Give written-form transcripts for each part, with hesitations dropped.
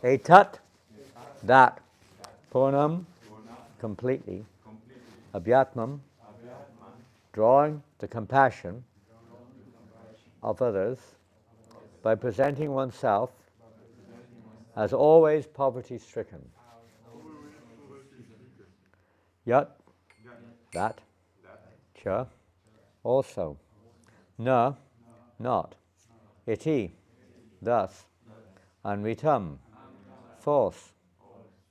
Etat, that. Purnam, completely. Abhyatmam, drawing the compassion of others by presenting oneself as always poverty-stricken. Yat, that. Cha, also. Na, not. Iti, thus. Anvitam, false.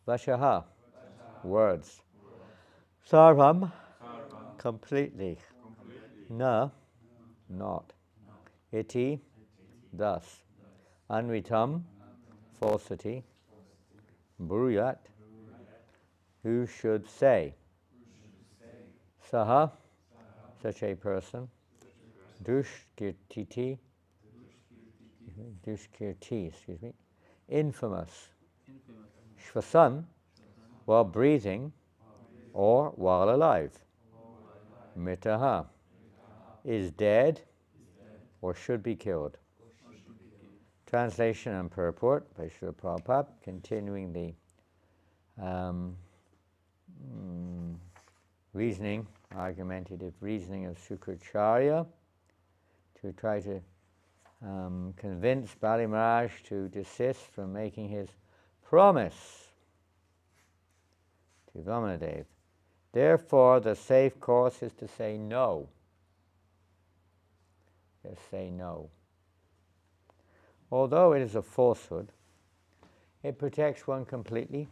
Vashaha, words. Sarvam, completely. Na, not. Iti, thus. Anvitam, falsity. Bruyat, who should say. Saha, such a person. Dushkirti, infamous. Shvasan, while breathing or while alive. Mitaha, is dead or should be killed. Translation and purport by Srila Prabhupada, continuing the argumentative reasoning of Shukracharya to try to convince Bali Maharaj to desist from making his promise to Vamanadev. Therefore, the safe course is to say no. Just say no. Although it is a falsehood, it protects one completely.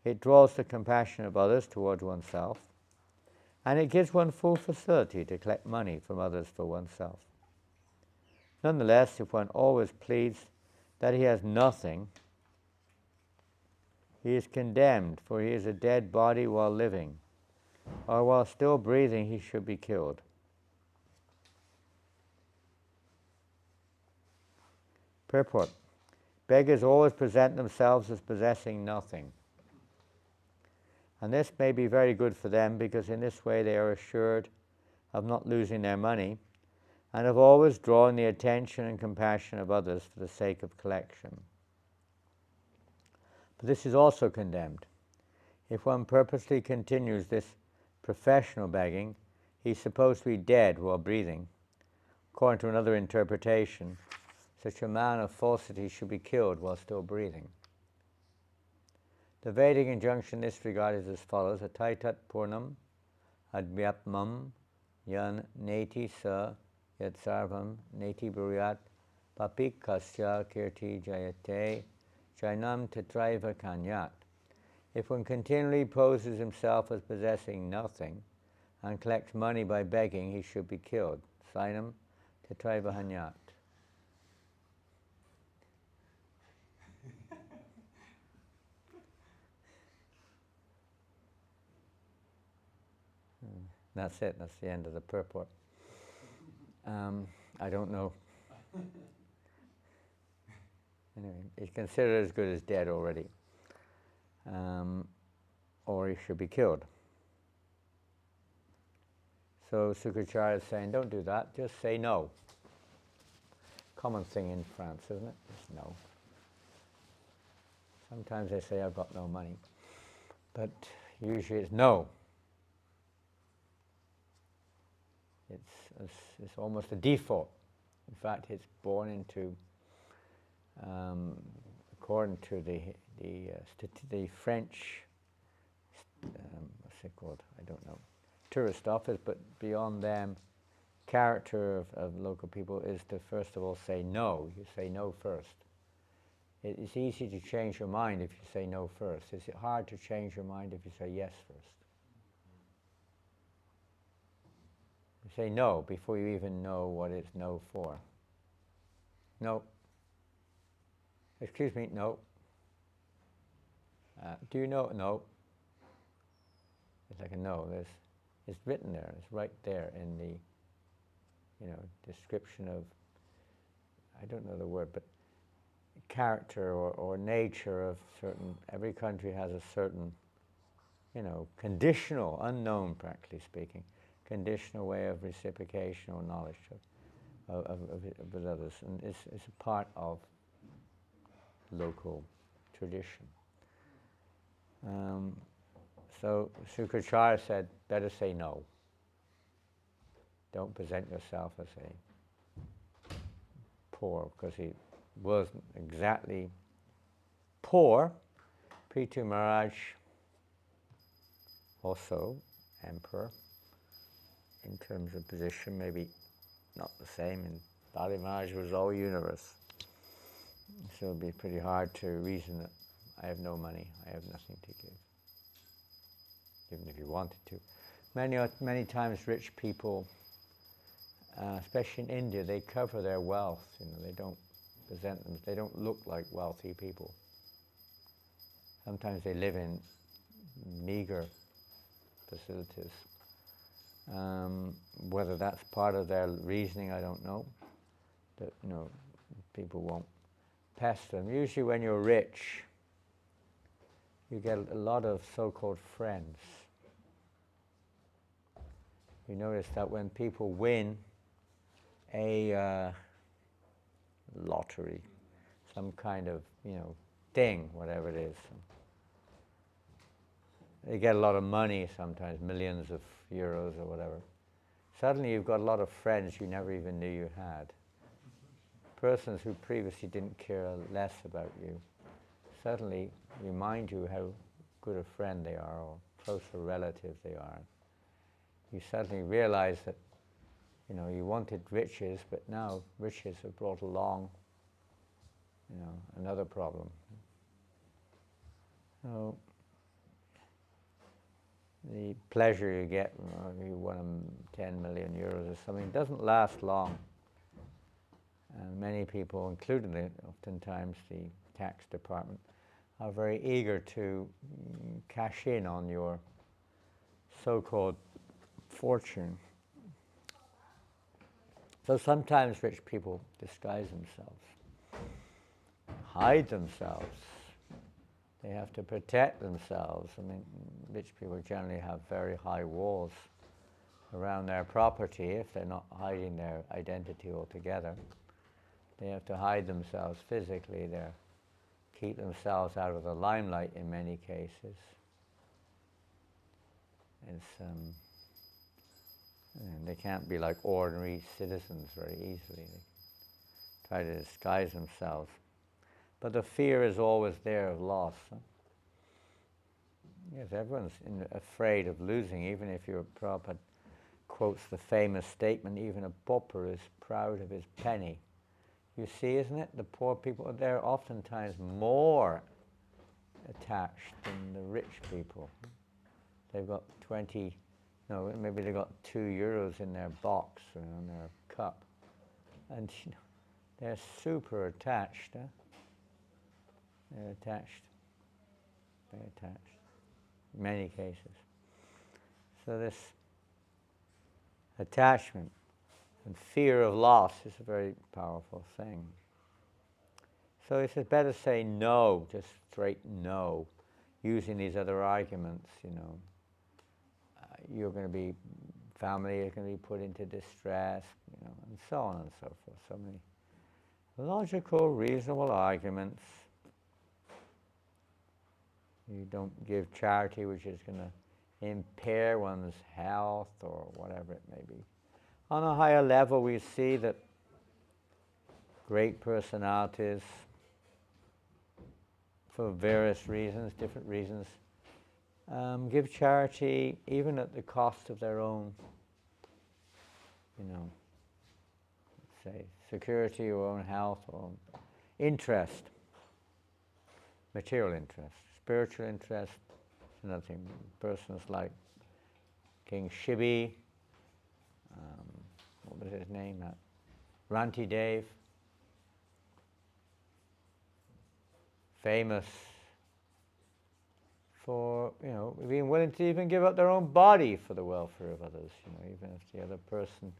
It draws the compassion of others towards oneself, and it gives one full facility to collect money from others for oneself. Nonetheless, if one always pleads that he has nothing, he is condemned, for he is a dead body while living, or while still breathing he should be killed. Purport. Beggars always present themselves as possessing nothing. And this may be very good for them, because in this way they are assured of not losing their money, and of always drawing the attention and compassion of others for the sake of collection. But this is also condemned. If one purposely continues this professional begging, he is supposed to be dead while breathing. According to another interpretation, such a man of falsity should be killed while still breathing. The Vedic injunction in this regard is as follows: Ataitat purnam advyatmam yan neti sa yat sarvam neti bruyat papikasya kirti jayate jainam tatraiva kanyat. If one continually poses himself as possessing nothing and collects money by begging, he should be killed. Sainam tatraiva hanyat. That's it. That's the end of the purport. I don't know. Anyway, he's considered as good as dead already. Or he should be killed. So Sukracharya is saying, don't do that, just say no. Common thing in France, isn't it? Just no. Sometimes they say, I've got no money. But usually it's no. It's almost a default. In fact, it's born into, according to the French, what's it called? I don't know. Tourist office, but beyond them, character of local people is to first of all say no. You say no first. It's easy to change your mind if you say no first. It's hard to change your mind if you say yes first. You say no before you even know what it's no for. No. Excuse me, no. Do you know? No. It's like a no. It's written there. It's right there in the, description of, I don't know the word, but character or nature of certain, every country has a certain, conditional, unknown, practically speaking, conditional way of reciprocation or knowledge of others. And it's a part of local tradition. So Sukracharya said, better say no. Don't present yourself as a poor, because he wasn't exactly poor. Prithu Maharaj, also emperor, in terms of position, maybe not the same. And Bali Maharaj was all universe. So it would be pretty hard to reason that I have no money, I have nothing to give, even if you wanted to. Many times rich people, especially in India, they cover their wealth. They don't present them, they don't look like wealthy people. Sometimes they live in meager facilities. Whether that's part of their reasoning, I don't know. That people won't pester them. Usually when you're rich, you get a lot of so-called friends. You notice that when people win a lottery, some kind of thing, whatever it is, they get a lot of money, sometimes millions of euros or whatever. Suddenly you've got a lot of friends you never even knew you had. Persons who previously didn't care less about you suddenly remind you how good a friend they are or close a relative they are. You suddenly realize that you wanted riches, but now riches have brought along another problem. So the pleasure you get when you won 10 million euros or something doesn't last long. And many people, including oftentimes the tax department, are very eager to cash in on your so-called fortune. So sometimes rich people disguise themselves, hide themselves. They have to protect themselves. I mean, rich people generally have very high walls around their property if they're not hiding their identity altogether. They have to hide themselves physically. They keep themselves out of the limelight in many cases. And they can't be like ordinary citizens very easily. They try to disguise themselves. But the fear is always there of loss. Huh? Yes, everyone's afraid of losing, even if your Prabhupada quotes the famous statement, even a pauper is proud of his penny. You see, isn't it? The poor people, they're oftentimes more attached than the rich people. They've got maybe they've got 2 euros in their box or in their cup. And they're super attached. Huh? They're attached. Very attached. In many cases. So this attachment and fear of loss is a very powerful thing. So he says, better say no, just straight no, using these other arguments, you're going to be, family is going to be put into distress, and so on and so forth. So many logical, reasonable arguments. You don't give charity which is going to impair one's health or whatever it may be. On a higher level, we see that great personalities, for various reasons, different reasons, give charity even at the cost of their own, say, security or own health or interest, material interest, spiritual interest. Another thing, persons like King Shibi, what was his name? Ranti Dev, famous for being willing to even give up their own body for the welfare of others. Even if the other person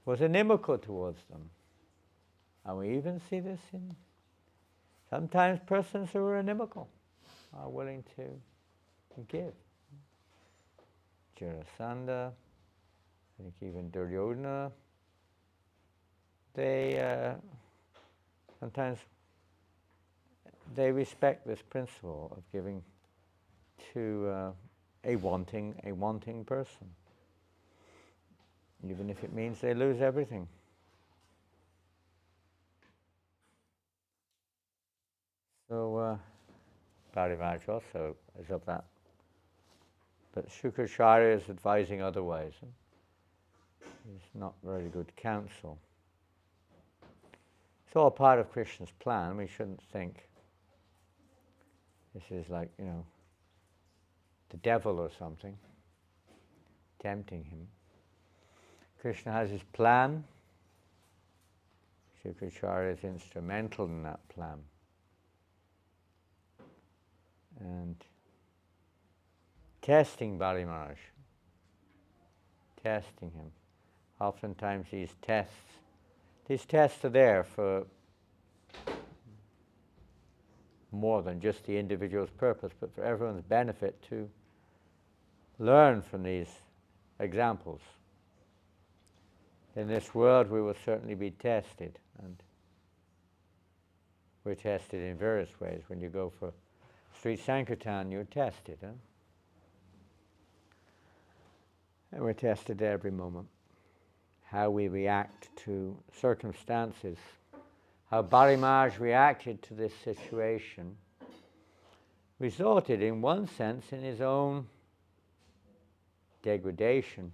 was inimical towards them. And we even see this in sometimes persons who are inimical are willing to give. Jarasandha, I think even Duryodhana, they sometimes they respect this principle of giving to a wanting person, even if it means they lose everything. So Bali Maharaj also is of that. But Shukracharya is advising otherwise. It's not very good counsel. It's all part of Krishna's plan. We shouldn't think this is like, the devil or something tempting him. Krishna has his plan. Shukracharya is instrumental in that plan. And testing Bali Maharaj, testing him. Oftentimes these tests are there for more than just the individual's purpose, but for everyone's benefit to learn from these examples. In this world we will certainly be tested, and we're tested in various ways. When you go for street Sankirtan, you're tested. And we're tested every moment. How we react to circumstances. How Bali Maharaj reacted to this situation resulted, in one sense, in his own degradation.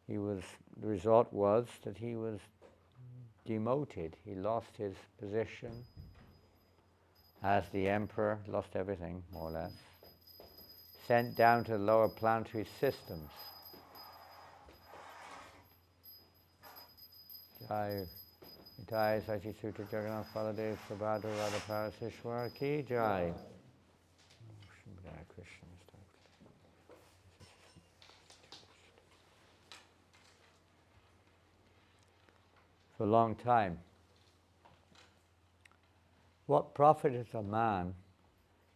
The result was that he was demoted. He lost his position as the emperor, lost everything, more or less. Sent down to the lower planetary systems. Jai Jai Sachi Sutra Jagannath Baladev Subhadra Radha Parasishwar Ki Jai. For a long time, what profiteth a man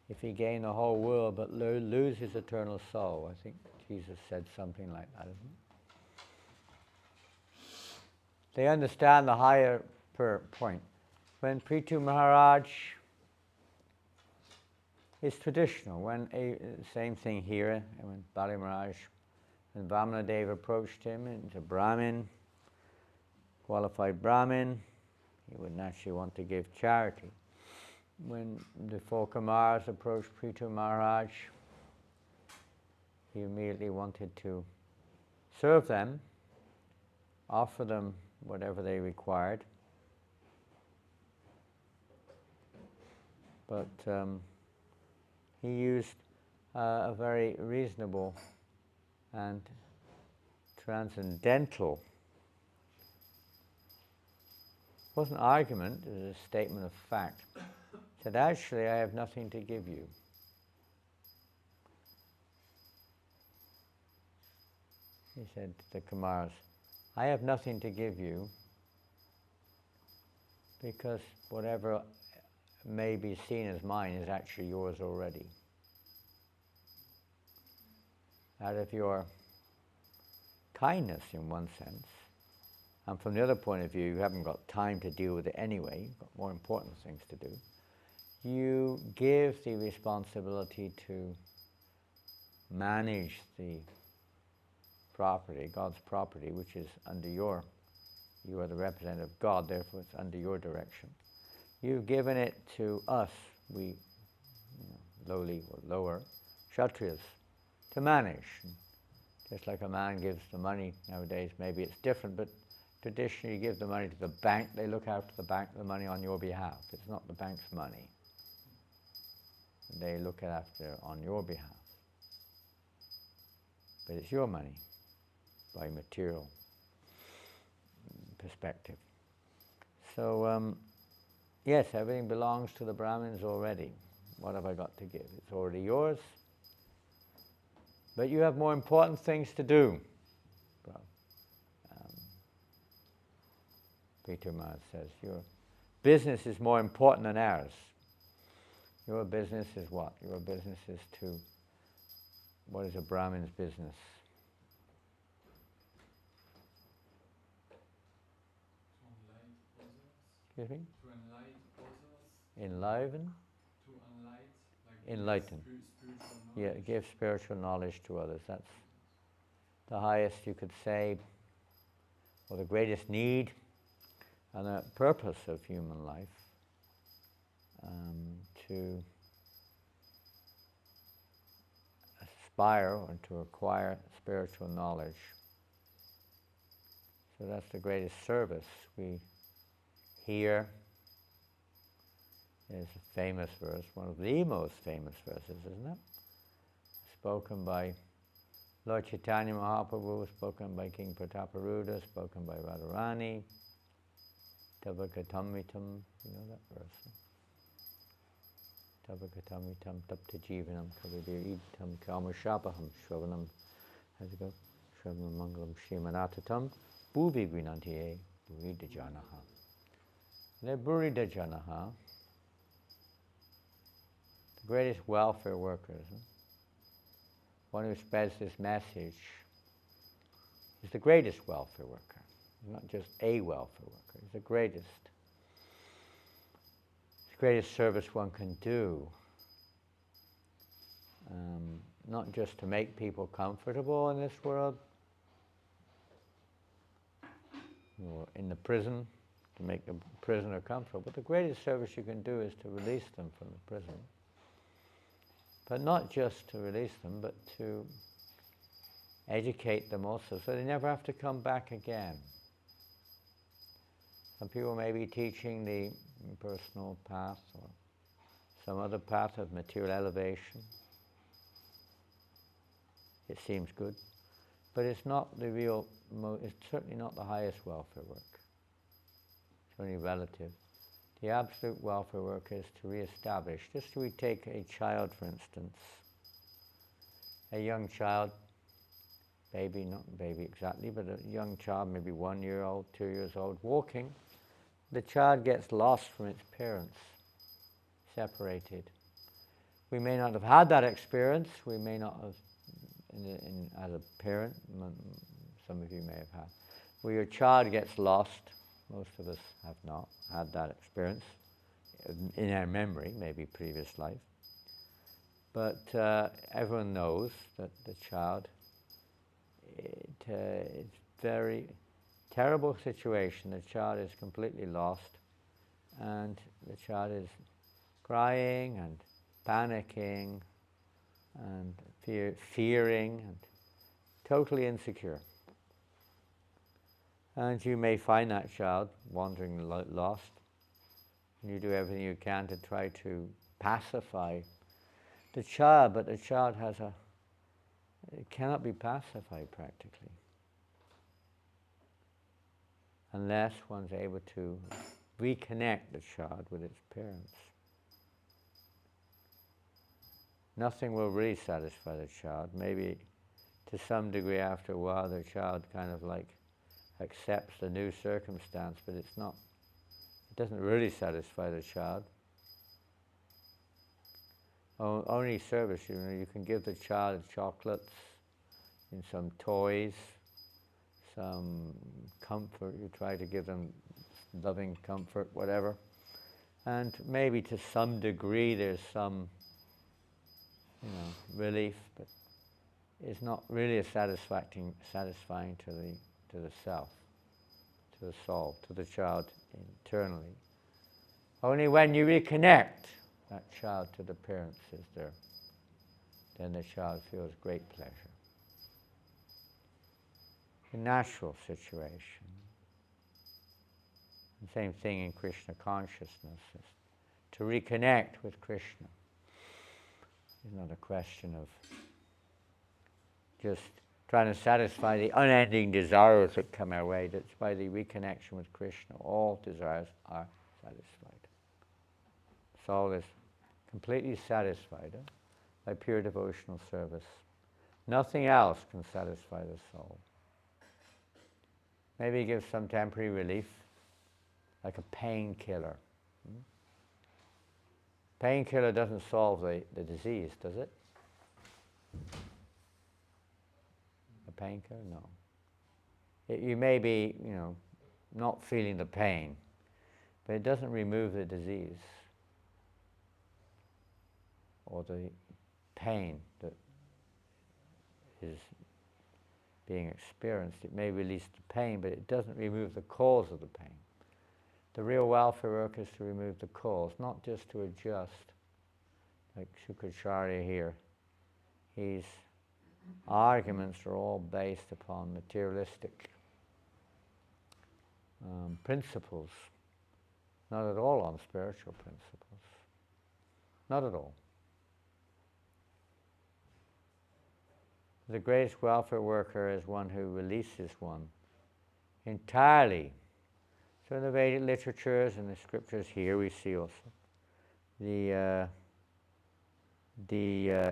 if he gain the whole world but lose his eternal soul? I think Jesus said something like that, isn't it? They understand the higher point. When Prithu Maharaj is traditional, same thing here, when Bali Maharaj and Vamanadev approached him, he's a Brahmin, qualified Brahmin, he would naturally want to give charity. When the four Kumars approached Prithu Maharaj, he immediately wanted to serve them, offer them whatever they required. But he used a very reasonable and transcendental, it wasn't an argument, it was a statement of fact. He said, actually, I have nothing to give you. He said to the Kumars, I have nothing to give you because whatever may be seen as mine is actually yours already. Out of your kindness, in one sense, and from the other point of view, you haven't got time to deal with it anyway, you've got more important things to do, you give the responsibility to manage the property, God's property, which is under you are the representative of God, therefore it's under your direction. You've given it to us, we lowly or lower Kshatriyas, to manage. Just like a man gives the money nowadays, maybe it's different, but traditionally you give the money to the bank, they look after the money on your behalf. It's not the bank's money. They look after on your behalf. But it's your money, by material perspective. So, yes, everything belongs to the Brahmins already. What have I got to give? It's already yours. But you have more important things to do. Peter Maharaj says, your business is more important than ours. Your business is what? Your business is what is a Brahmin's business? Excuse me? To enlighten others. Enliven? enlighten. Spiritual Yeah, knowledge. give spiritual knowledge to others. That's the highest you could say, or the greatest need and the purpose of human life, to aspire or to acquire spiritual knowledge. So that's the greatest service. We hear is a famous verse, one of the most famous verses, isn't it? Spoken by Lord Chaitanya Mahaprabhu, spoken by King Prataparuda, spoken by Radharani. Tavakatamitam, you know that verse? Tavakatamitam tapta jivanam kaviditam kamashapaham shravanam. How's it go? Shravanam mangalam shrimanatatam bhuvi gvinantiye buridajanaha. The buridajanaha, the greatest welfare workers, one who spreads this message, is the greatest welfare worker. Not just a welfare worker, he's the greatest. It's the greatest service one can do. Not just to make people comfortable in this world, or in the prison, to make the prisoner comfortable, but the greatest service you can do is to release them from the prison. But not just to release them, but to educate them also, so they never have to come back again. Some people may be teaching the personal path or some other path of material elevation. It seems good, but it's not the real, it's certainly not the highest welfare work. It's only relative. The absolute welfare work is to re-establish. Just to take a child, for instance. A young child, baby, not baby exactly, but a young child, maybe 1 year old, 2 years old, walking. The child gets lost from its parents, separated. We may not have had that experience, we may not have, as a parent, some of you may have had, where your child gets lost. Most of us have not had that experience in our memory, maybe previous life. But everyone knows that the child, it's very terrible situation. The child is completely lost, and the child is crying and panicking and fearing and totally insecure. And you may find that child wandering lost, and you do everything you can to try to pacify the child, but the child it cannot be pacified practically unless one's able to reconnect the child with its parents. Nothing will really satisfy the child. Maybe to some degree after a while the child kind of like accepts the new circumstance, but it doesn't really satisfy the child. Only service, you can give the child chocolates, and some toys, some comfort. You try to give them loving comfort, whatever. And maybe to some degree there's some, relief, but it's not really satisfying to the self, to the soul, to the child internally. Only when you reconnect that child to the parents then the child feels great pleasure. A natural situation. The same thing in Krishna consciousness, is to reconnect with Krishna. It's not a question of just trying to satisfy the unending desires that come our way. That's by the reconnection with Krishna. All desires are satisfied. Soul is completely satisfied by pure devotional service. Nothing else can satisfy the soul. Maybe give some temporary relief, like a painkiller. Painkiller doesn't solve the disease, does it? A painkiller? No. You may be, not feeling the pain, but it doesn't remove the disease. or the pain that is being experienced. It may release the pain, but it doesn't remove the cause of the pain. The real welfare work is to remove the cause, not just to adjust. Like Shukracharya here, his arguments are all based upon materialistic principles, not at all on spiritual principles. Not at all. The greatest welfare worker is one who releases one entirely. So in the Vedic literatures and the scriptures here we see also the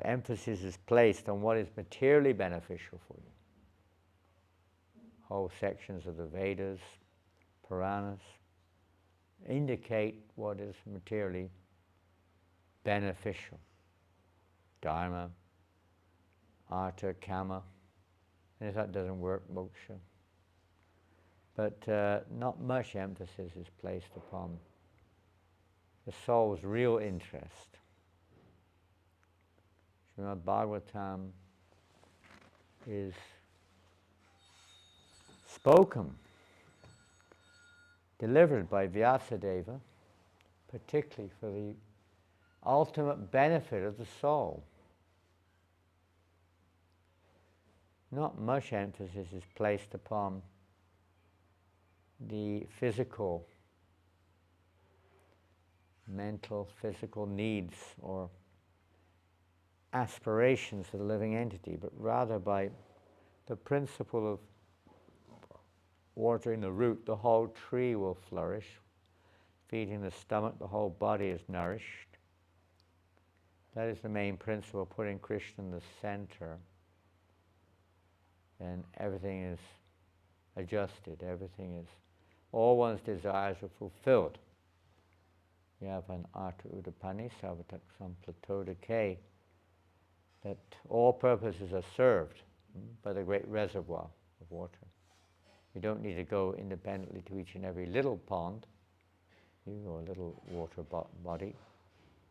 emphasis is placed on what is materially beneficial for you. Whole sections of the Vedas, Puranas, indicate what is materially beneficial. Dharma, Artha, Kama, and if that doesn't work, moksha. But not much emphasis is placed upon the soul's real interest. Srimad Bhagavatam is spoken, delivered by Vyasadeva, particularly for the ultimate benefit of the soul. Not much emphasis is placed upon the physical, mental, physical needs or aspirations of the living entity, but rather by the principle of watering the root, the whole tree will flourish. Feeding the stomach, the whole body is nourished. That is the main principle, putting Krishna in the center. And everything is adjusted, all one's desires are fulfilled. Yavan Artha Udapani Savatak Samplatodake, that all purposes are served by the great reservoir of water. You don't need to go independently to each and every little pond, or a little water body,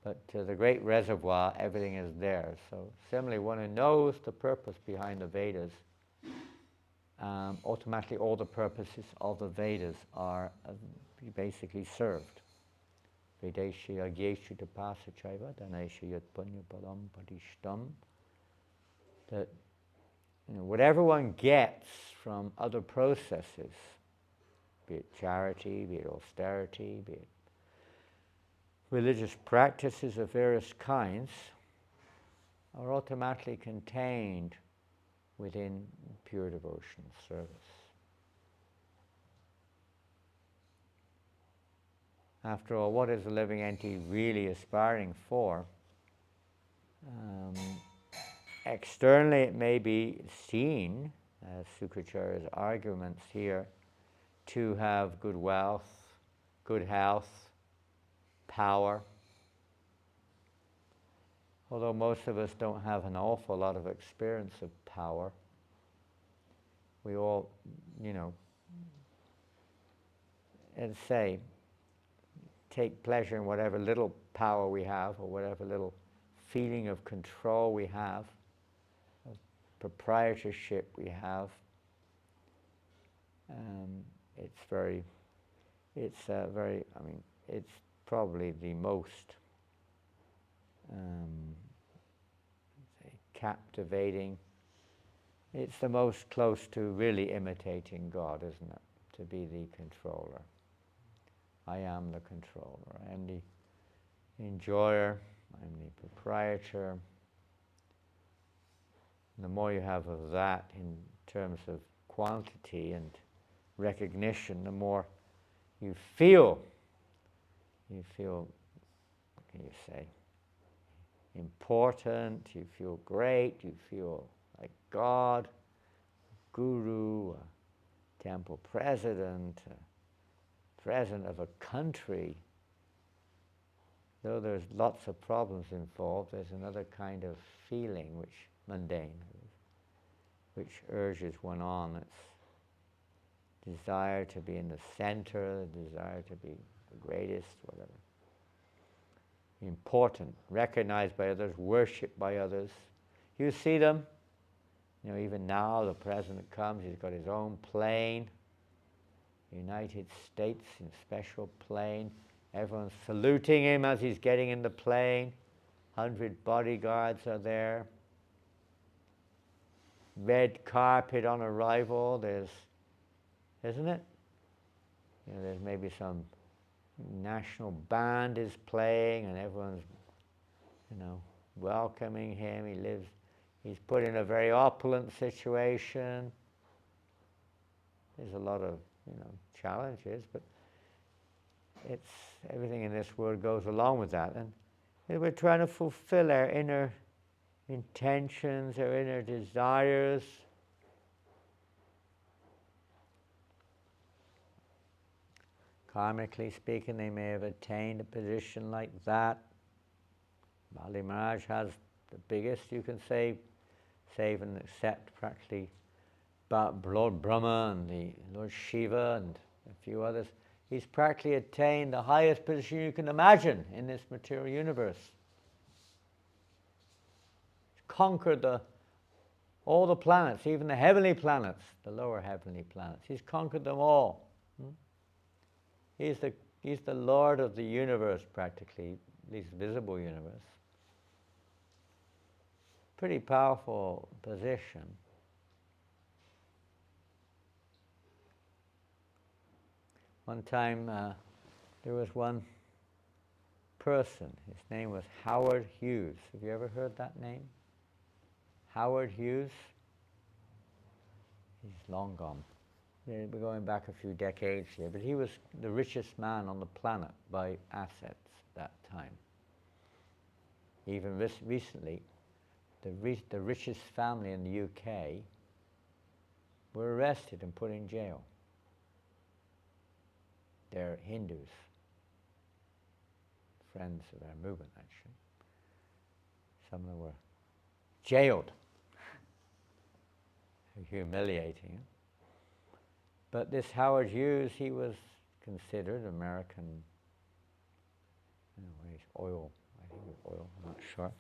but the great reservoir, everything is there. So similarly, one who knows the purpose behind the Vedas, automatically all the purposes of the Vedas are basically served. Vedesha yagyeshu tapasa chaiva dhanesha yat punya palam padishtam. That whatever one gets from other processes, be it charity, be it austerity, be it religious practices of various kinds, are automatically contained within pure devotional service. After all, what is the living entity really aspiring for? Externally it may be seen, as Sukracharya's arguments here, to have good wealth, good health, power. Although most of us don't have an awful lot of experience of power, we all, and say, take pleasure in whatever little power we have, or whatever little feeling of control we have, of proprietorship we have. It's probably the most captivating. It's the most close to really imitating God, isn't it? To be the controller. I am the controller. I am the enjoyer. I'm the proprietor. And the more you have of that in terms of quantity and recognition, the more you feel, what can you say, important, you feel great, you feel like God, guru, a temple president, president of a country. Though there's lots of problems involved, there's another kind of feeling, mundane, which urges one on. It's desire to be in the center, the desire to be the greatest, whatever. important, recognized by others, worshipped by others. You see them, even now the president comes, he's got his own plane, United States in special plane. Everyone's saluting him as he's getting in the plane. 100 bodyguards are there. Red carpet on arrival. There's, isn't it? There's maybe some national band is playing and everyone's, welcoming him. He's put in a very opulent situation. There's a lot of, challenges, but it's everything in this world goes along with that. And we're trying to fulfill our inner intentions, our inner desires. Karmically speaking, they may have attained a position like that. Bali Maharaj has the biggest, you can say, save and accept practically Lord Brahma and the Lord Shiva and a few others. He's practically attained the highest position you can imagine in this material universe. He's conquered all the planets, even the heavenly planets, the lower heavenly planets. He's conquered them all. He's the Lord of the universe, practically, at least visible universe. Pretty powerful position. One time there was one person, his name was Howard Hughes. Have you ever heard that name? Howard Hughes? He's long gone. We're going back a few decades here, but he was the richest man on the planet by assets at that time. Even recently, the richest family in the UK were arrested and put in jail. They're Hindus, friends of our movement actually. Some of them were jailed. Humiliating. But this Howard Hughes, he was considered American, oil, I think it was oil, I'm not sure.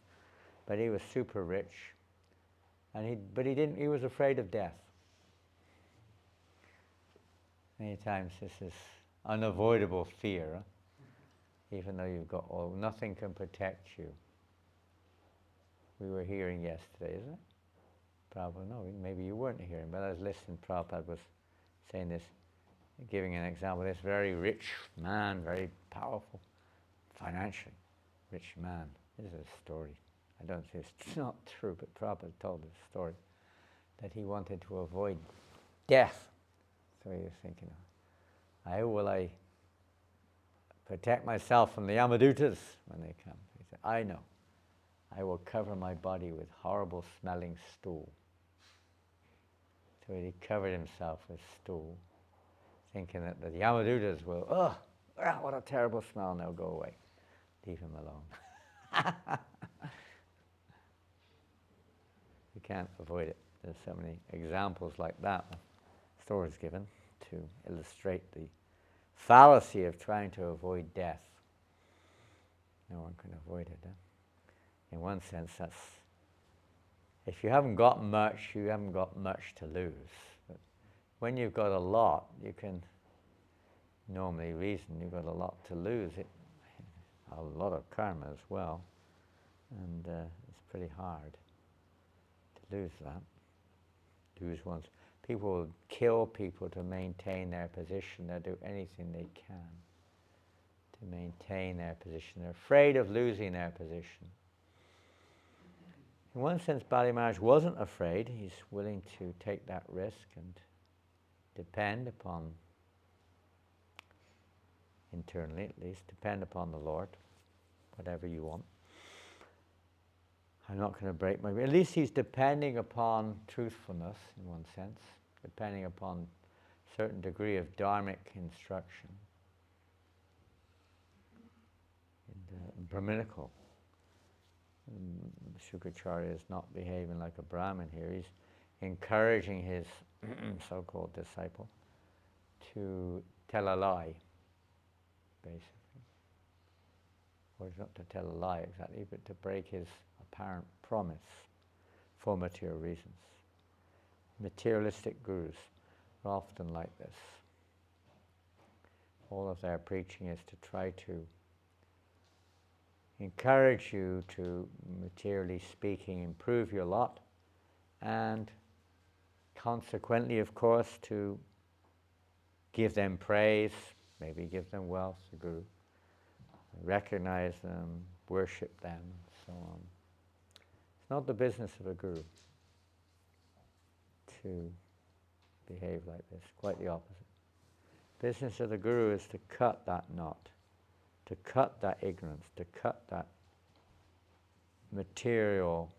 But he was super rich. He was afraid of death. Many times this is unavoidable fear, even though you've got oil, nothing can protect you. We were hearing yesterday, isn't it? Prabhupada, no, maybe you weren't hearing, but I was listening, Prabhupada was saying this, giving an example, this very rich man, very powerful, financially rich man. This is a story. I don't say it's not true, but Prabhupada told this story, that he wanted to avoid death. So he was thinking, how will I protect myself from the Yamadutas when they come? He said, I know. I will cover my body with horrible smelling stool. So he covered himself with stool, thinking that the Yamadutas will, what a terrible smell, and they'll go away. Leave him alone. You can't avoid it. There's so many examples like that, stories given to illustrate the fallacy of trying to avoid death. No one can avoid it. In one sense, that's, if you haven't got much, you haven't got much to lose. But when you've got a lot, you can normally reason you've got a lot to lose. A lot of karma as well, and it's pretty hard to lose that. Lose one's. People will kill people to maintain their position. They'll do anything they can to maintain their position. They're afraid of losing their position. In one sense, Bali Maharaj wasn't afraid. He's willing to take that risk and depend upon, internally at least, depend upon the Lord, whatever you want. I'm not going to break my... At least he's depending upon truthfulness, in one sense, depending upon a certain degree of dharmic instruction. And Brahminical. Shukracharya is not behaving like a Brahmin here. He's encouraging his so-called disciple to tell a lie, basically. or not to tell a lie exactly, but to break his apparent promise for material reasons. Materialistic gurus are often like this. All of their preaching is to try to encourage you to, materially speaking, improve your lot, and consequently, of course, to give them praise, maybe give them wealth, the guru, recognize them, worship them, and so on. It's not the business of a guru to behave like this, quite the opposite. Business of the guru is to cut that knot, to cut that ignorance, to cut that material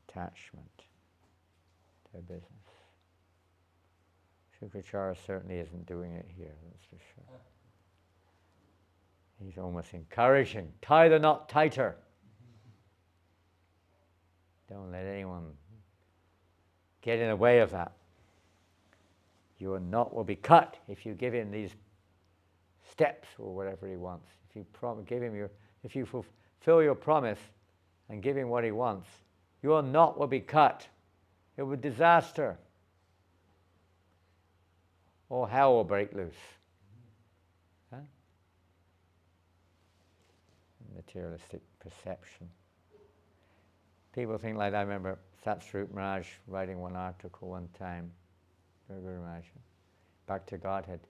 attachment to a business. Shukracharya certainly isn't doing it here, that's for sure. He's almost encouraging, tie the knot tighter. Don't let anyone get in the way of that. Your knot will be cut if you give him these steps or whatever he wants. If you if you fulfill your promise and give him what he wants, your knot will be cut. It will be disaster. All hell will break loose. Huh? Materialistic perception. People think like that. I remember Satsvarup Maharaj writing one article one time, Guru Maharaj, Back to Godhead.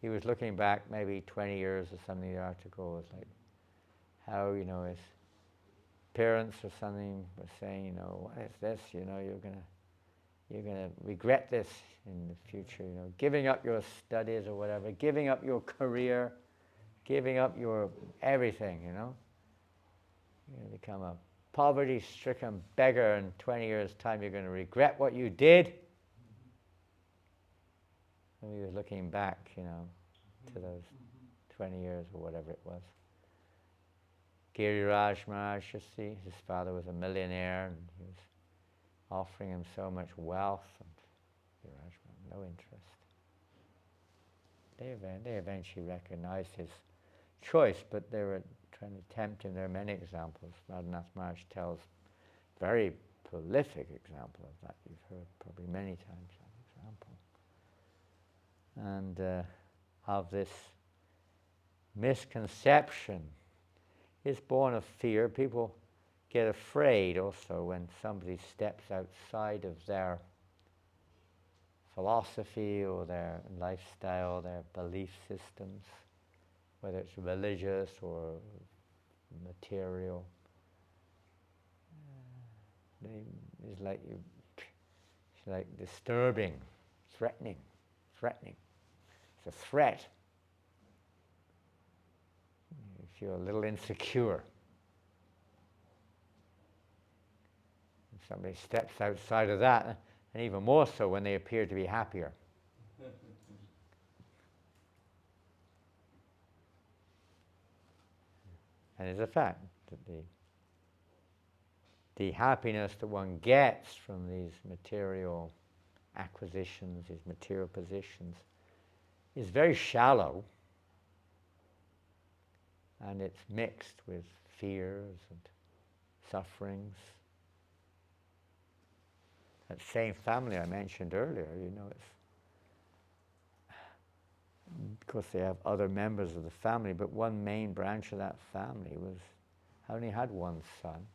He was looking back maybe 20 years or something. The article was like how, his parents or something were saying, what is this? You're gonna regret this in the future. Giving up your studies or whatever, giving up your career, giving up your everything. You're gonna become a poverty-stricken beggar in 20 years' time. You're going to regret what you did. And he was looking back, to those 20 years or whatever it was. Giriraj Maharaj, his father was a millionaire, and he was offering him so much wealth, and Giriraj had no interest. They eventually recognized his choice, but they were trying to tempt him. There are many examples. Radhanath Maharaj tells very prolific example of that. You've heard probably many times that example. And of this misconception is born of fear. People get afraid also when somebody steps outside of their philosophy or their lifestyle, their belief systems, whether it's religious or material. It's like disturbing, threatening. It's a threat. You feel a little insecure. And somebody steps outside of that, and even more so when they appear to be happier. And it's a fact that the happiness that one gets from these material acquisitions, these material positions, is very shallow, and it's mixed with fears and sufferings. That same family I mentioned earlier, it's, of course they have other members of the family, but one main branch of that family only had one son,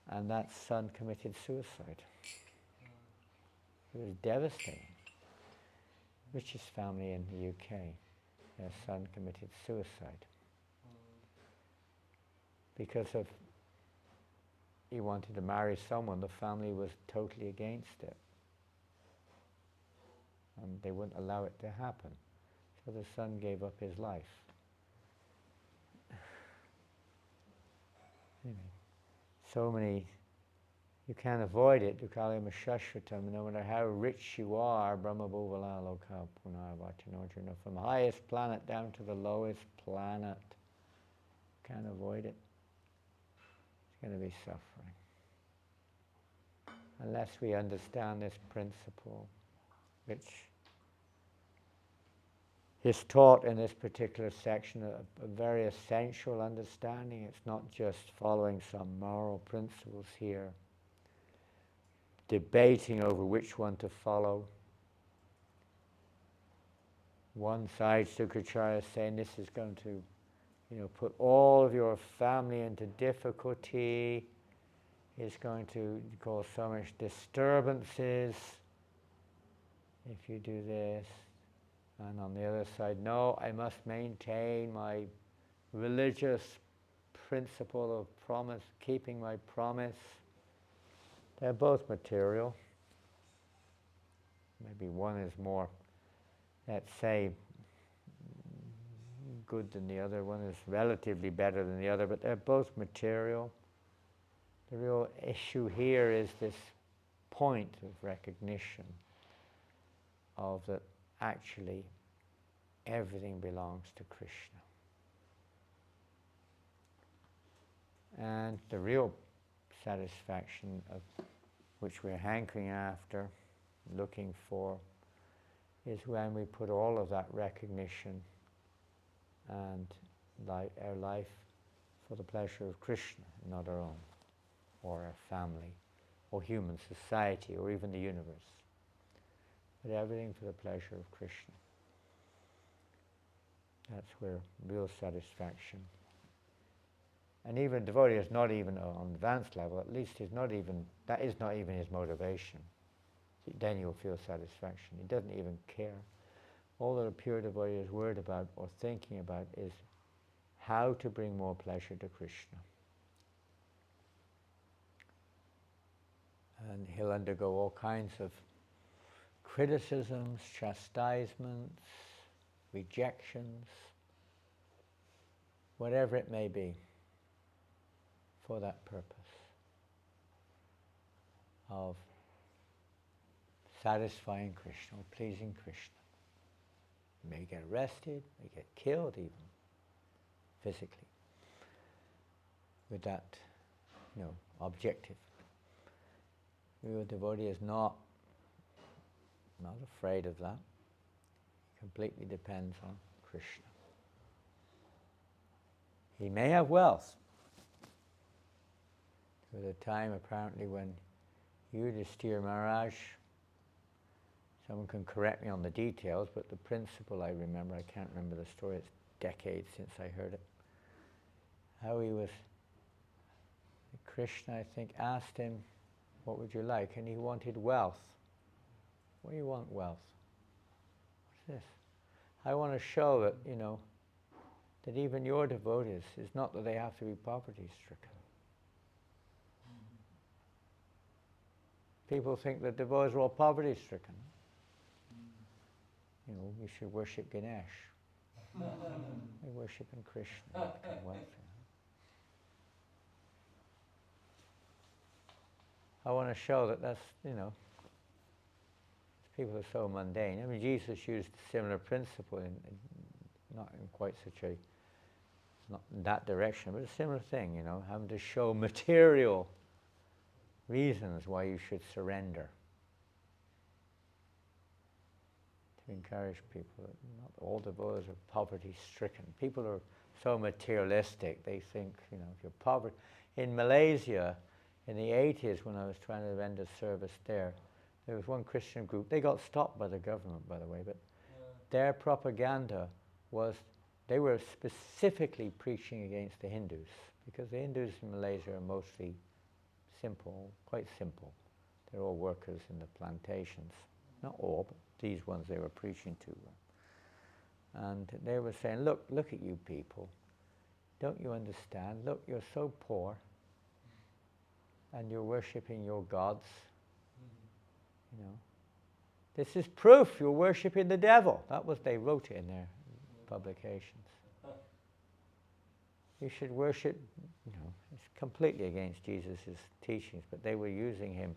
and that son committed suicide. It was devastating. Richest family in the UK, their son committed suicide because he wanted to marry someone. The family was totally against it, and they wouldn't allow it to happen. So the son gave up his life. So many, you can't avoid it. Dukalayam Shashvatam, no matter how rich you are, Brahma Bhuvala Loka Punarvatinojana, from the highest planet down to the lowest planet, can't avoid it. It's going to be suffering. Unless we understand this principle, which is taught in this particular section a very essential understanding. It's not just following some moral principles here, debating over which one to follow. One side, Sukracharya, is saying this is going to, put all of your family into difficulty. It's going to cause so much disturbances if you do this. And on the other side, no, I must maintain my religious principle of promise, keeping my promise. They're both material. Maybe one is more, let's say, good than the other. One is relatively better than the other, but they're both material. The real issue here is this point of recognition of that actually everything belongs to Krishna. And the real satisfaction of which we're hankering after, looking for, is when we put all of that recognition and our life for the pleasure of Krishna, not our own, or our family, or human society, or even the universe. But everything for the pleasure of Krishna. That's where real satisfaction. And even a devotee is not even on advanced level, at least that is not even his motivation. Then you'll feel satisfaction. He doesn't even care. All that a pure devotee is worried about or thinking about is how to bring more pleasure to Krishna. And he'll undergo all kinds of criticisms, chastisements, rejections, whatever it may be, for that purpose of satisfying Krishna, or pleasing Krishna. You may get arrested, may get killed even, physically, with that, objective. Real devotee is not afraid of that. It completely depends on Krishna. He may have wealth. There was a time apparently when Yudhishthira Maharaj, someone can correct me on the details, but the principle I remember, I can't remember the story, it's decades since I heard it, how Krishna, I think, asked him, what would you like? And he wanted wealth. What do you want, wealth? What's this? I want to show that, that even your devotees, it's not that they have to be poverty-stricken. People think that devotees are all poverty-stricken. We should worship Ganesh. We're worshiping Krishna. I want to show that that's, people are so mundane. I mean, Jesus used a similar principle, not in quite such a, not in that direction, but a similar thing, having to show material reasons why you should surrender. To encourage people that not all devotees are poverty-stricken. People are so materialistic, they think, if you're poverty. In Malaysia, in the 80s, when I was trying to render service there was one Christian group. They got stopped by the government, by the way, but their propaganda was, they were specifically preaching against the Hindus, because the Hindus in Malaysia are mostly simple, quite simple. They're all workers in the plantations. Not all, but these ones they were preaching to. And they were saying, look at you people. Don't you understand? Look, you're so poor, and you're worshipping your gods. This is proof you're worshipping the devil. That was, they wrote it in their publications. You should worship, it's completely against Jesus' teachings, but they were using him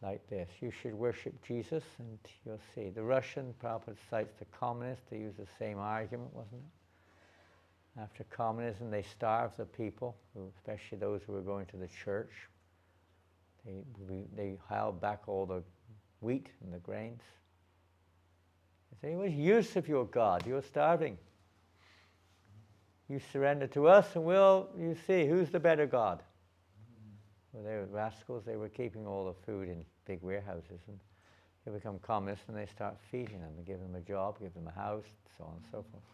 like this. You should worship Jesus, and you'll see. The Russian, Prabhupada cites the communists. They use the same argument, wasn't it? After communism, they starved the people, especially those who were going to the church. They held back all the wheat and the grains. You say, what's the use of your God? You're starving. You surrender to us and you see, who's the better God? Well, they were rascals. They were keeping all the food in big warehouses, and they become communists, and they start feeding them. They give them a job, give them a house, so on and so forth.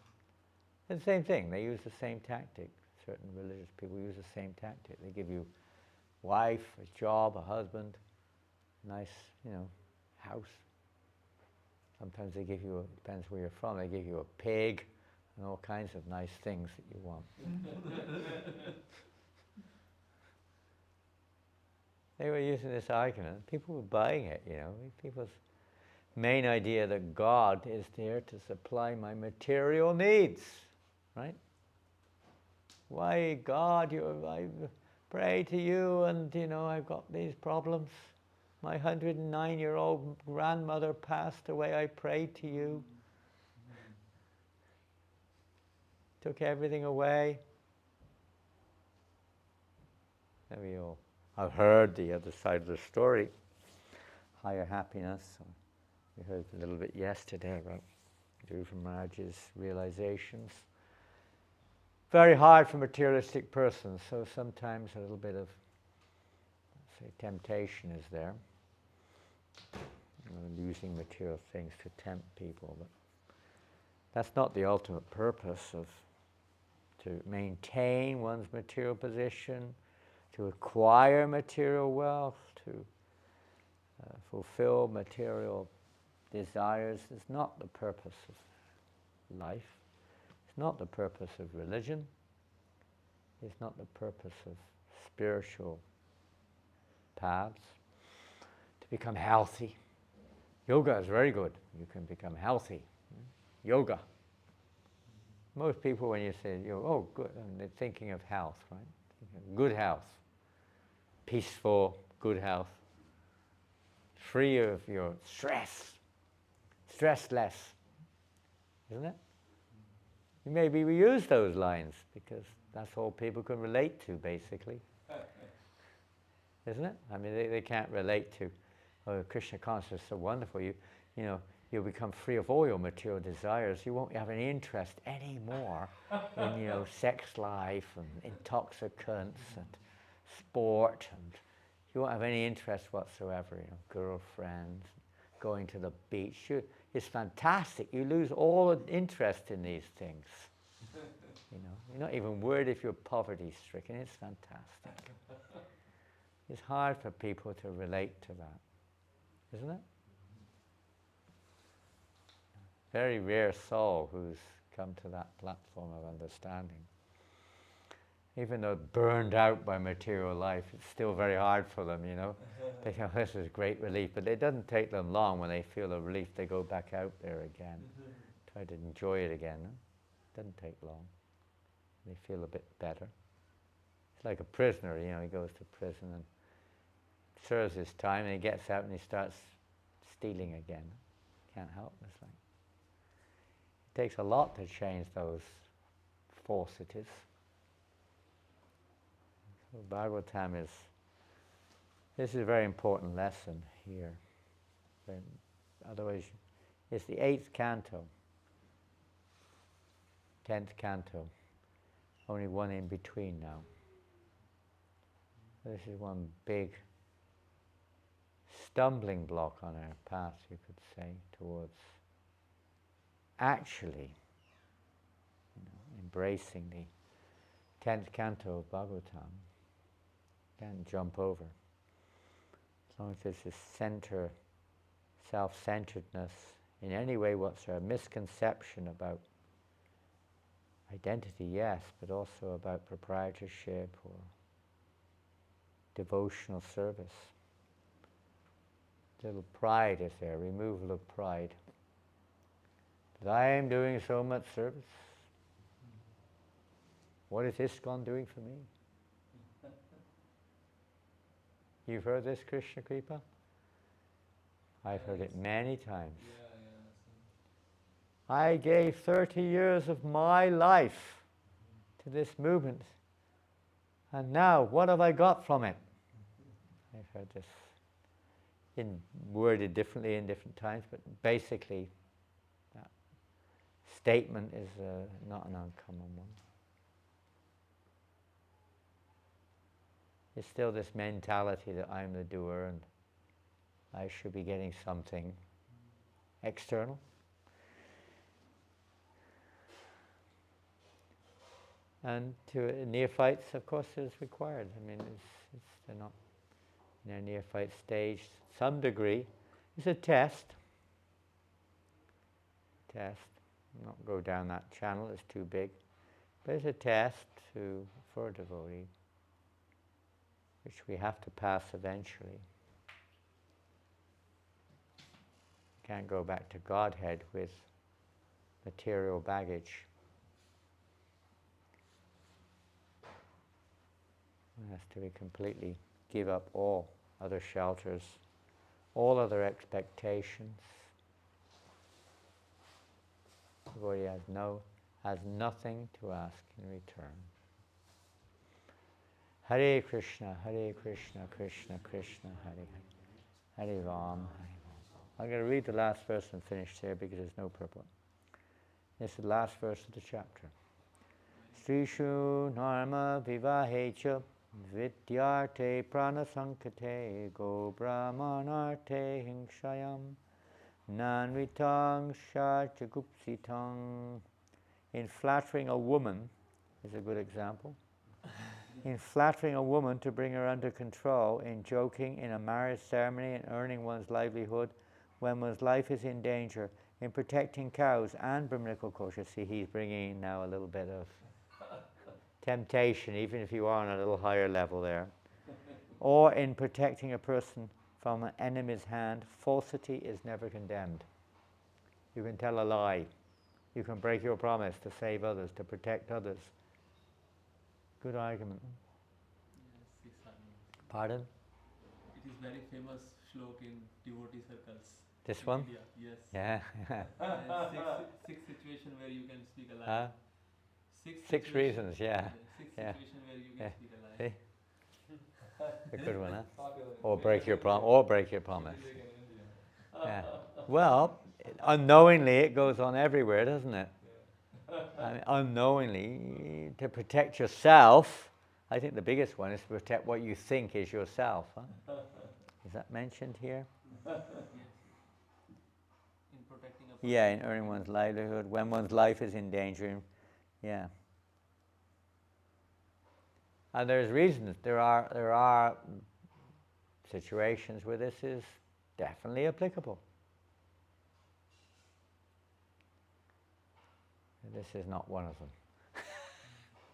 It's the same thing. They use the same tactic. Certain religious people use the same tactic. They give you a wife, a job, a husband, a nice, house. Sometimes they give you, depends where you're from, they give you a pig and all kinds of nice things that you want. They were using this argument. People were buying it, People's main idea that God is there to supply my material needs, right? Why, God, I pray to you and, I've got these problems. My 109-year-old grandmother passed away. I prayed to you. Took everything away. There we go. I've heard the other side of the story, higher happiness. We heard a little bit yesterday about Dhruva Maharaj's realizations. Very hard for materialistic persons, so sometimes a little bit of, say, temptation is there. Using material things to tempt people, but that's not the ultimate purpose to maintain one's material position, to acquire material wealth, to fulfill material desires is not the purpose of life. It's not the purpose of religion. It's not the purpose of spiritual paths. To become healthy. Yoga is very good. You can become healthy. Yoga. Most people, when you say, oh, good, and they're thinking of health, right? Good health. Peaceful, good health. Free of your stress. Stress less. Isn't it? Maybe we use those lines because that's all people can relate to, basically. Isn't it? I mean, they can't relate to, oh, Krishna consciousness is so wonderful. You'll become free of all your material desires. You won't have any interest anymore in, sex life and intoxicants and sport, and you won't have any interest whatsoever, girlfriends, going to the beach. It's fantastic. You lose all interest in these things. You're not even worried if you're poverty-stricken. It's fantastic. It's hard for people to relate to that, isn't it? Very rare soul who's come to that platform of understanding. Even though burned out by material life, it's still very hard for them, They think, this is great relief, but it doesn't take them long. When they feel the relief, they go back out there again, try to enjoy it again. It doesn't take long. They feel a bit better. It's like a prisoner, he goes to prison and serves his time, and he gets out and he starts stealing again. Can't help it. It takes a lot to change those falsities. So Bhagavatam this is a very important lesson here. Otherwise, it's the 8th canto, 10th canto, only one in between now. This is one big stumbling block on our path, you could say, towards actually embracing the 10th canto of Bhagavatam. Can't jump over. As long as there's this center, self-centeredness in any way whatsoever, misconception about identity, yes, but also about proprietorship or devotional service. Little pride is there, removal of pride. That I am doing so much service. What is ISKCON doing for me? You've heard this, Krishna Kripa? I've heard it many times. I gave 30 years of my life to this movement, and now what have I got from it? I've heard this worded differently in different times, but basically statement is not an uncommon one. It's still this mentality that I'm the doer and I should be getting something external. And to neophytes, of course, it is required. I mean, they're not in their neophyte stage. Some degree, it's a test. Not go down that channel; it's too big. But it's a test for a devotee, which we have to pass eventually. Can't go back to Godhead with material baggage. One has to completely give up all other shelters, all other expectations. The devotee has nothing to ask in return. Hare Krishna, Krishna Krishna, Hare Hare, Hare Ram, Hare Ram. I'm going to read the last verse and finish there because there's no purport. This is the last verse of the chapter. Srishu Narma Vivahecha Vidyarte Pranasankate Go Brahmanarte Hingshayam Nanvitang Sharchagupsitang. In flattering a woman is a good example. In flattering a woman to bring her under control, in joking in a marriage ceremony and earning one's livelihood when one's life is in danger, in protecting cows and Brahminical kosher. See, he's bringing in now a little bit of temptation, even if you are on a little higher level there. Or in protecting a person from an enemy's hand, falsity is never condemned. You can tell a lie. You can break your promise to save others, to protect others. Good argument. Yes, Pardon? It is very famous shlok in devotee circles. This in one? India. Yes. Yeah. Six situations where you can speak a lie. Six reasons, yeah. Six Yeah. situations where you can Yeah. speak a lie. See? A good one, huh? Or break your promise. Yeah. Well, unknowingly it goes on everywhere, doesn't it? I mean, unknowingly, to protect yourself, I think the biggest one is to protect what you think is yourself. Huh? Is that mentioned here? Yes. In protecting a person. Yeah, in earning one's livelihood, when one's life is in danger. Yeah. And there's reasons. There are situations where this is definitely applicable. This is not one of them.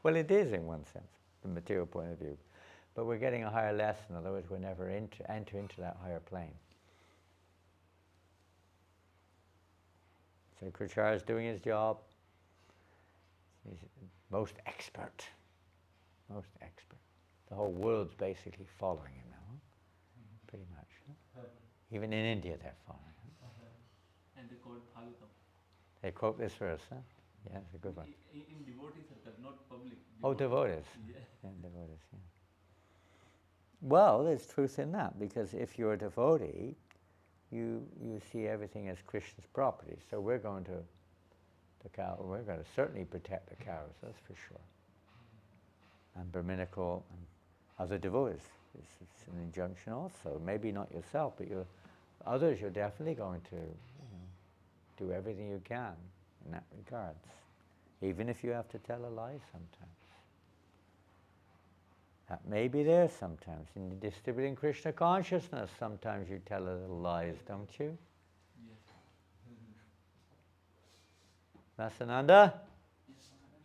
Well, it is in one sense, from a material point of view. But we're getting a higher lesson, otherwise we'll never enter into that higher plane. So Krishna is doing his job. He's most expert. Most expert. The whole world's basically following him now, huh? Pretty much. Huh? Even in India they're following him. And they call Bhagavatam. They quote this verse, huh? Yeah, it's a good one. In devotee circle, not public. Oh, devotees. Yeah. Yeah, devotees, yeah. Well, there's truth in that, because if you're a devotee, you see everything as Krishna's property. So we're going to certainly protect the cows, that's for sure. And Brahminical and other devotees. It's an injunction also. Maybe not yourself, but others you're definitely going to do everything you can in that regards. Even if you have to tell a lie sometimes. That may be there sometimes. In distributing Krishna consciousness, sometimes you tell a little lies, don't you? Yes. Vasananda?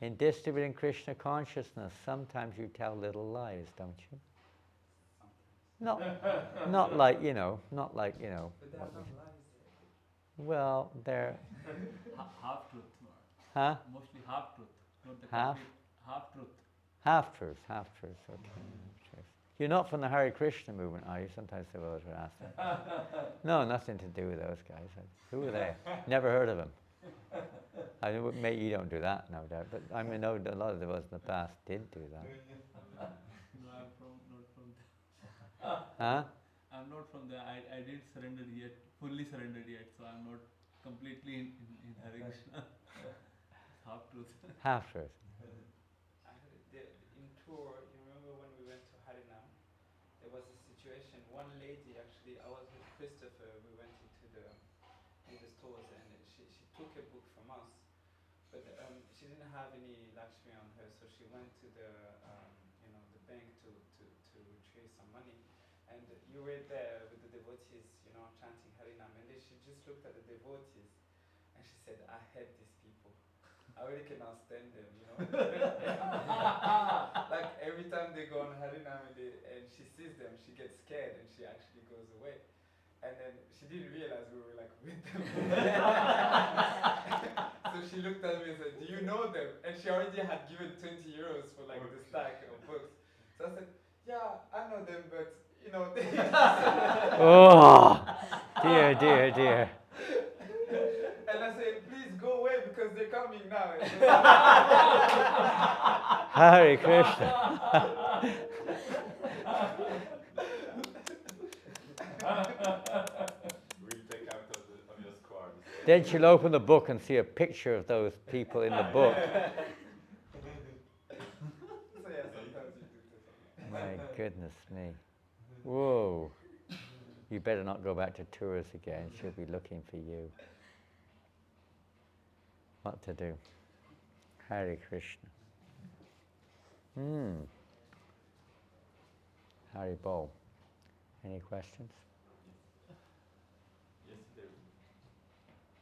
In distributing Krishna consciousness, sometimes you tell little lies, don't you? Not like. But they're not lies. Well, they're... Half-truth. Huh? Mostly half-truth. Not the Half? complete half-truth. Half-truth, okay. Half-truth. You're not from the Hare Krishna movement, are you? Sometimes the others would ask that. No, nothing to do with those guys. Who are they? Never heard of them. You don't do that, no doubt. But I mean, a lot of us in the past did do that. No, I'm not from there. Huh? I'm not from there. I didn't surrender yet, fully surrendered yet, so I'm not completely in Hare Krishna. Half truth. Half truth. In tour, you remember when we went to Harinam? There was a situation. One lady, actually, I was with Christopher. We went in the stores, and she took a book from us, but she didn't have any Lakshmi on her, so she went to the the bank to retrieve some money. And you were there with the devotees, chanting Harinam, and then she just looked at the devotees, and she said, "I hate these people. I really cannot stand them, Like every time they go on Harinam and she sees them, she gets scared and she actually goes away. And then she didn't realize we were like with them. So she looked at me and said, "Do you know them?" And she already had given 20 euros for like the stack of books. So I said, "Yeah, I know them, but they Oh, dear, dear, dear. And I said, "Please go away because they're coming now." Hare Krishna. We'll take out of your squad. Then she'll open the book and see a picture of those people in the book. So yeah, sometimes you do this. My goodness me. Whoa. You better not go back to tours again. She'll be looking for you. What to do? Hare Krishna. Hari Bol. Any questions?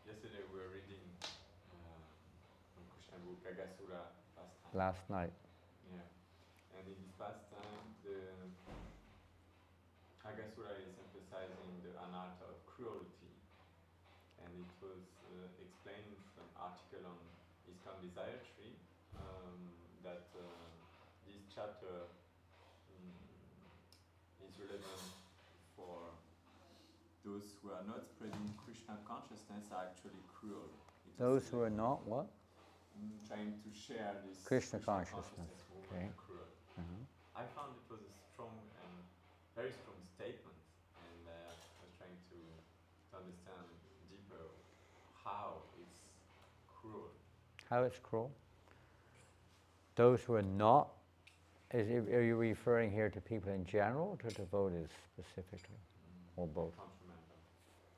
Yesterday we were reading from Krishna book Agasura last time. Last night. Yeah. And in this pastime, the Agasura is emphasizing the anartha of cruelty. And it was explained in some article on ISKCON Desire Tree that this chapter is relevant for those who are not spreading Krishna consciousness are actually cruel. Those who are not what? Trying to share this Krishna consciousness. women Okay. are cruel. Uh-huh. I found it was a strong and very strong statement, and I was trying to understand deeper how it's cruel. How it's cruel? Those who are not, are you referring here to people in general or to devotees specifically? Or both? I can't remember.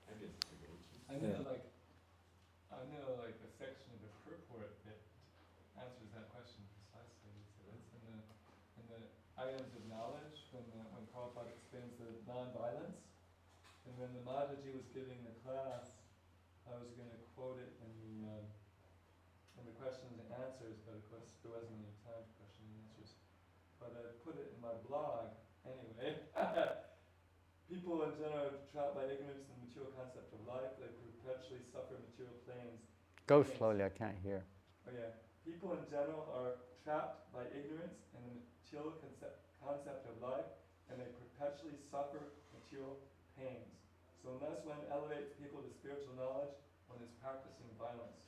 Maybe it's devotees. I know like a section of the purport that answers that question precisely. So it's in the items of knowledge when Prabhupada explains the non-violence, and when the Mataji was giving the class, I was going to quote it in the questions and answers, but of course there wasn't any time for questions and answers. But I put it in my blog anyway. People in general are trapped by ignorance in the material concept of life. They perpetually suffer material pains. Go slowly, I can't hear. Oh yeah. People in general are trapped by ignorance in the material concept of life, and they perpetually suffer material pains. So unless one elevates people to spiritual knowledge, one is practicing violence.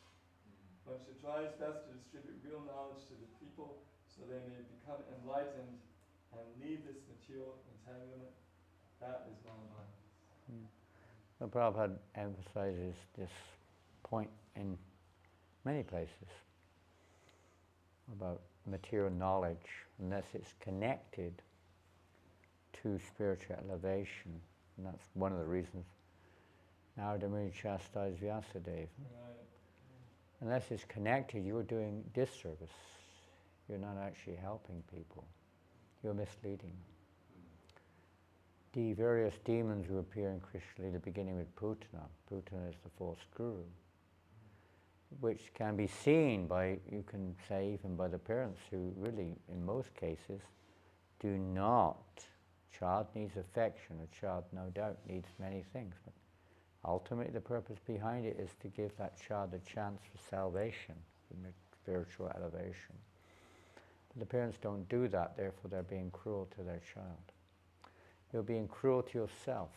One should try his best to distribute real knowledge to the people so they may become enlightened and leave this material entanglement. That is non-violence. The Prabhupada emphasizes this point in many places about material knowledge, unless it's connected to spiritual elevation. And that's one of the reasons Narada Muni chastised Vyasadeva. Right. Unless it's connected, you're doing disservice. You're not actually helping people. You're misleading. The various demons who appear in Krishna Lila, beginning with Putana. Putana is the false guru, which can be seen by, you can say, even by the parents who really, in most cases, do not. Child needs affection. A child, no doubt, needs many things. But ultimately, the purpose behind it is to give that child a chance for salvation, for spiritual elevation. But the parents don't do that, therefore they're being cruel to their child. You're being cruel to yourself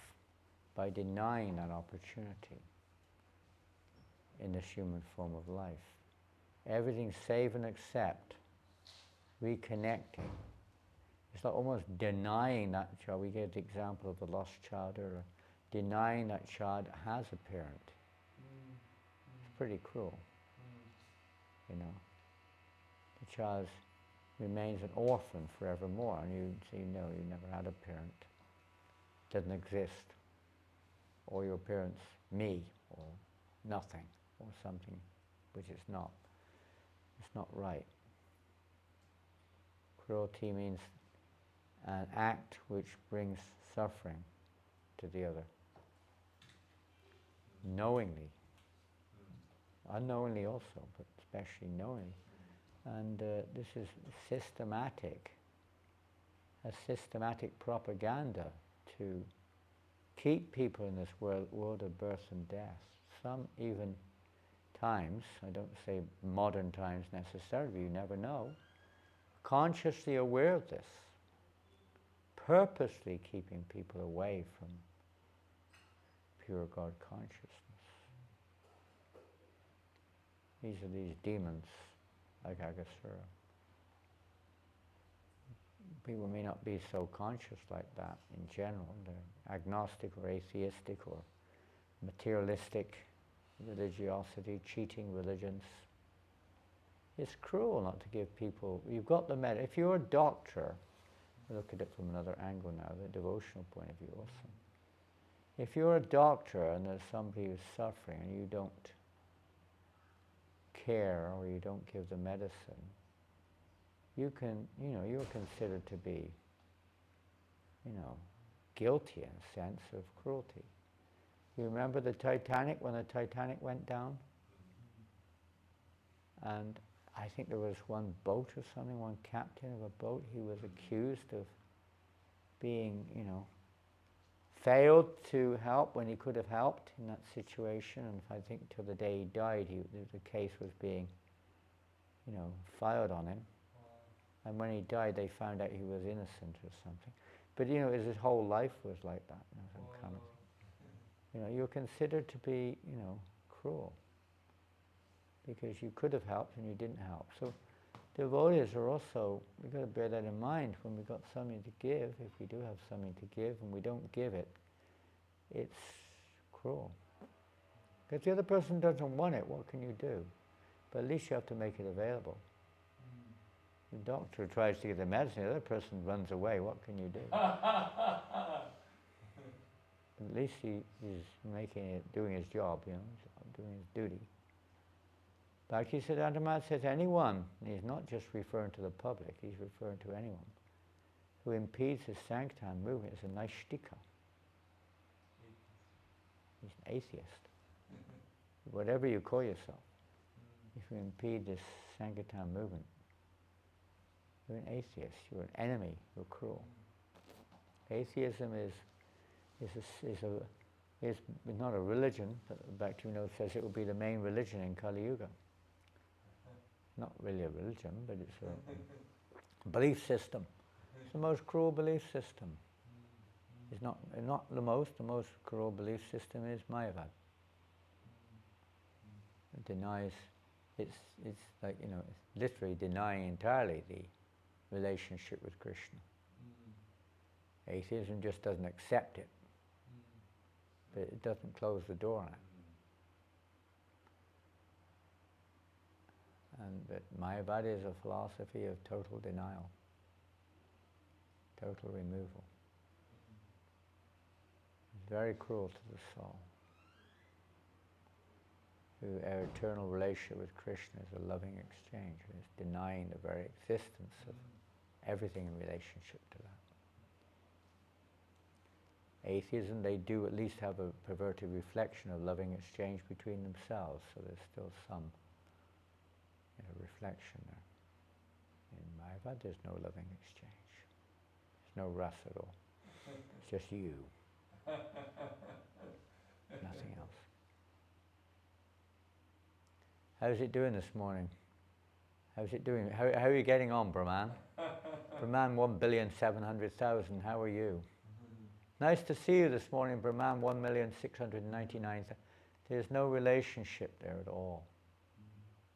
by denying that opportunity in this human form of life. Everything save and accept, reconnecting. It's like almost denying that child. We gave the example of the lost child earlier. Denying that child has a parent. It's pretty cruel. you know. The child remains an orphan forevermore, and you say, no, you never had a parent. Doesn't exist. Or your parents, me, or nothing, or something which is not. It's not right. Cruelty means an act which brings suffering to the other. Knowingly. Unknowingly also, but especially knowingly. And this is systematic, a systematic propaganda to keep people in this world of birth and death. Some even times, I don't say modern times necessarily, you never know, consciously aware of this, purposely keeping people away from pure God consciousness. These are these demons, like Agasura. People may not be so conscious like that in general. They're agnostic or atheistic or materialistic, religiosity, cheating religions. It's cruel not to give people, you've got the if you're a doctor, look at it from another angle now, the devotional point of view also. If you're a doctor and there's somebody who's suffering and you don't care or you don't give the medicine, you can, you're considered to be, guilty in a sense of cruelty. You remember the Titanic, when the Titanic went down? And I think there was one boat or something, one captain of a boat, he was accused of being, failed to help when he could have helped in that situation. And I think till the day he died, the case was being, filed on him. And when he died, they found out he was innocent or something. But his whole life was like that. You're considered to be, cruel, because you could have helped and you didn't help. So devotees are also, we've got to bear that in mind when we've got something to give. If we do have something to give and we don't give it, it's cruel. Because the other person doesn't want it, what can you do? But at least you have to make it available. The doctor tries to give the medicine, the other person runs away, what can you do? At least he's doing his job, doing his duty. Bhakti-Siddhanta Maharaj says anyone, and he's not just referring to the public, he's referring to anyone, who impedes his sankirtan movement is a naishtika. He's an atheist. Whatever you call yourself, if you impede this sankirtan movement, you're an atheist, you're an enemy, you're cruel. Atheism is not a religion, but Bhakti-Vinod says it will be the main religion in Kali Yuga. Not really a religion, but it's a belief system. It's the most cruel belief system. It's not the most cruel belief system is Mayavad. It denies, it's like, it's literally denying entirely the relationship with Krishna. Atheism just doesn't accept it, but it doesn't close the door on it. But Mayavada is a philosophy of total denial, total removal. It's very cruel to the soul. Our eternal relationship with Krishna is a loving exchange. It's denying the very existence of everything in relationship to that. Atheism, they do at least have a perverted reflection of loving exchange between themselves, so there's still some reflection there. In Mayavad, there's no loving exchange. There's no rasa at all. It's just you. Nothing else. How's it doing this morning? How's it doing? How are you getting on, Brahman? Brahman 1,700,000, how are you? Nice to see you this morning, Brahman 1,699,000. There's no relationship there at all.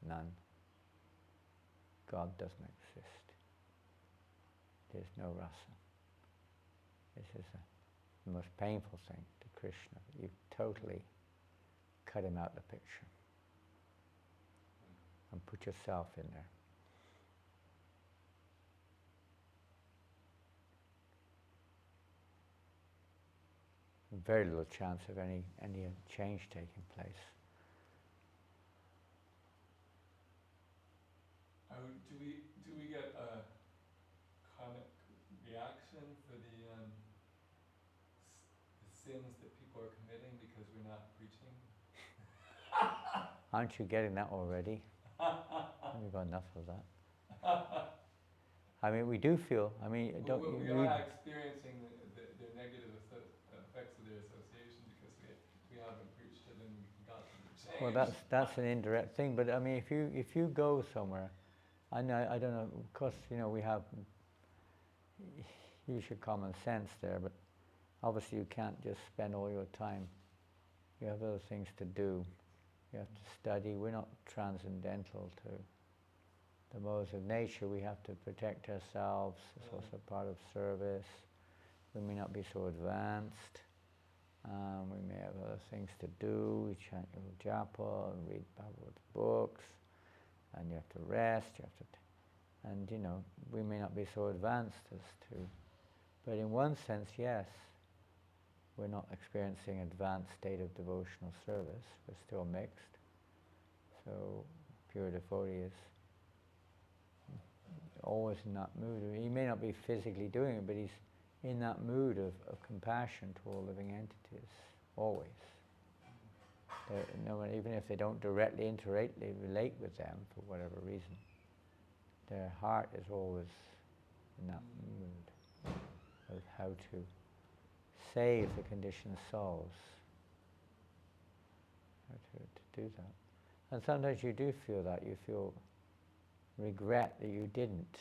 None. God doesn't exist. There's no rasa. This is the most painful thing to Krishna. You've totally cut him out of the picture. and put yourself in there. Very little chance of any change taking place. Do we get a karmic reaction for the sins that people are committing because we're not preaching? Aren't you getting that already? We've got enough of that. I mean, we do feel. I mean, don't well, we you? are experiencing the negative effects of their association because we haven't preached to them, got them to change. Well, that's an indirect thing. But I mean, if you go somewhere, I don't know. Of course, we have usual common sense there, but obviously you can't just spend all your time. You have other things to do. You have to study. We're not transcendental to the modes of nature. We have to protect ourselves. It's also part of service. We may not be so advanced. We may have other things to do. We chant your japa and read Bhagavad books, and you have to rest. And we may not be so advanced as to. But in one sense, yes, we're not experiencing advanced state of devotional service. We're still mixed. So pure devotee is always in that mood. He may not be physically doing it, but he's in that mood of compassion to all living entities, always. Even if they don't directly relate with them for whatever reason, their heart is always in that mood of how to save the conditioned souls, how to do that. And sometimes you do feel that, you feel regret that you didn't.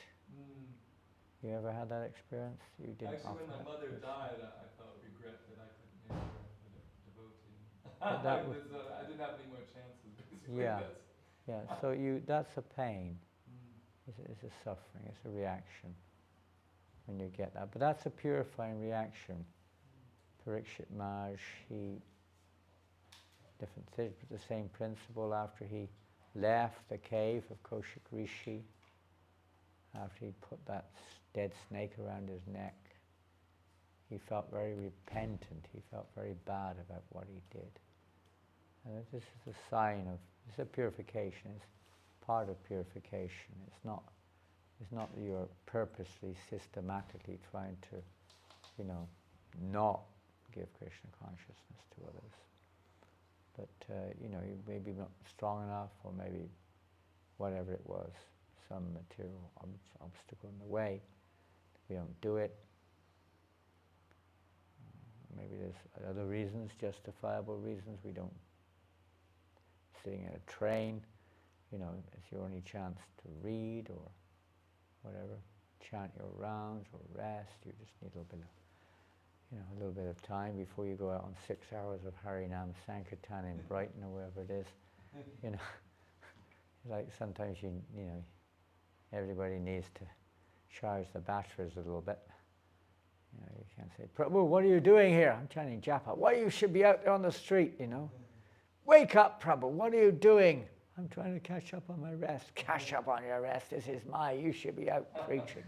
You ever had that experience? You didn't. Actually, when my mother died, I felt regret that I couldn't make her a devotee. I didn't have any more chances, basically. Yeah. So that's a pain. It's a suffering. It's a reaction when you get that. But that's a purifying reaction. Parikshit Maharaj, different things, but the same principle after he left the cave of Kaushik Rishi, after he put that dead snake around his neck, he felt very repentant, he felt very bad about what he did. And this is a sign of, it's a purification, it's part of purification. It's not that you're purposely, systematically trying to, not give Krishna consciousness to others. But, you may be not strong enough, or maybe whatever it was, some material obstacle in the way. We don't do it. Maybe there's other reasons, justifiable reasons. We don't. Sitting in a train, it's your only chance to read or whatever. Chant your rounds or rest. You just need a little bit of time before you go out on 6 hours of Harinam Sankirtan in Brighton or wherever it is. Like sometimes everybody needs to charge the batteries a little bit. You can't say, Prabhu, what are you doing here? I'm chanting japa. Why you should be out there on the street, Wake up, Prabhu, what are you doing? I'm trying to catch up on my rest. Catch up on your rest, this is you should be out preaching.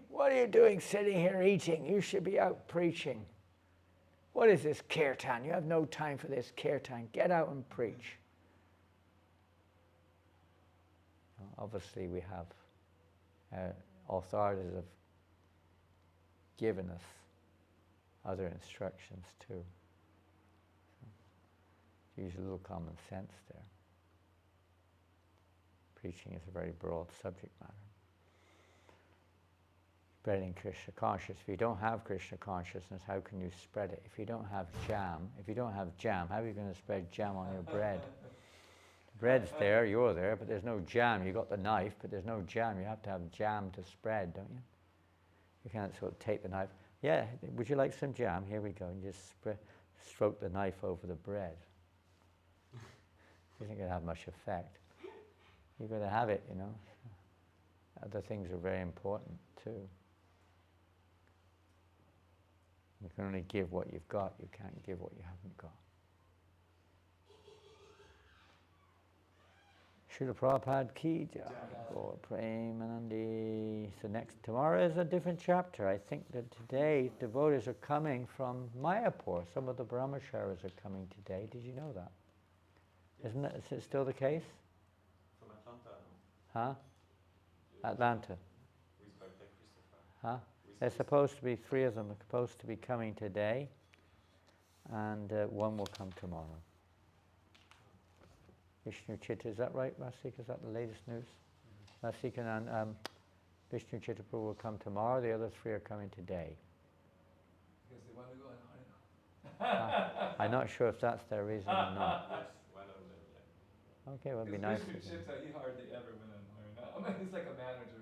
What are you doing sitting here eating? You should be out preaching. What is this kirtan? You have no time for this kirtan. Get out and preach. Obviously we have authorities have given us other instructions too. So, use a little common sense there. Preaching is a very broad subject matter. Spreading Krishna consciousness. If you don't have Krishna consciousness, how can you spread it? If you don't have jam, how are you going to spread jam on your bread? The bread's there, you're there, but there's no jam. You got the knife, but there's no jam. You have to have jam to spread, don't you? You can't sort of take the knife. Yeah, would you like some jam? Here we go. And just stroke the knife over the bread. It isn't going to have much effect. You've got to have it, Other things are very important too. You can only give what you've got. You can't give what you haven't got. Srila Prabhupada ki jai. Gaur Premanandi. So tomorrow is a different chapter. I think that today devotees are coming from Mayapur. Some of the brahmacharis are coming today. Did you know that? Isn't it? Is it still the case? From Atlanta, no? Huh? Atlanta. With Bhakta Christopher. Huh? With There's supposed to be 3 of them are supposed to be coming today, and 1 will come tomorrow. Vishnu Chitta, is that right, Rasika? Is that the latest news? Rasika and Vishnu Chitta Prabhu will come tomorrow. The other 3 are coming today. Because they want to go on Harinam. I'm not sure if that's their reason or not. Yes, one of them, yeah. Okay, well, it'd be Because nice. Vishnu if they- Chitta, he hardly ever went on Harinam. He's like a manager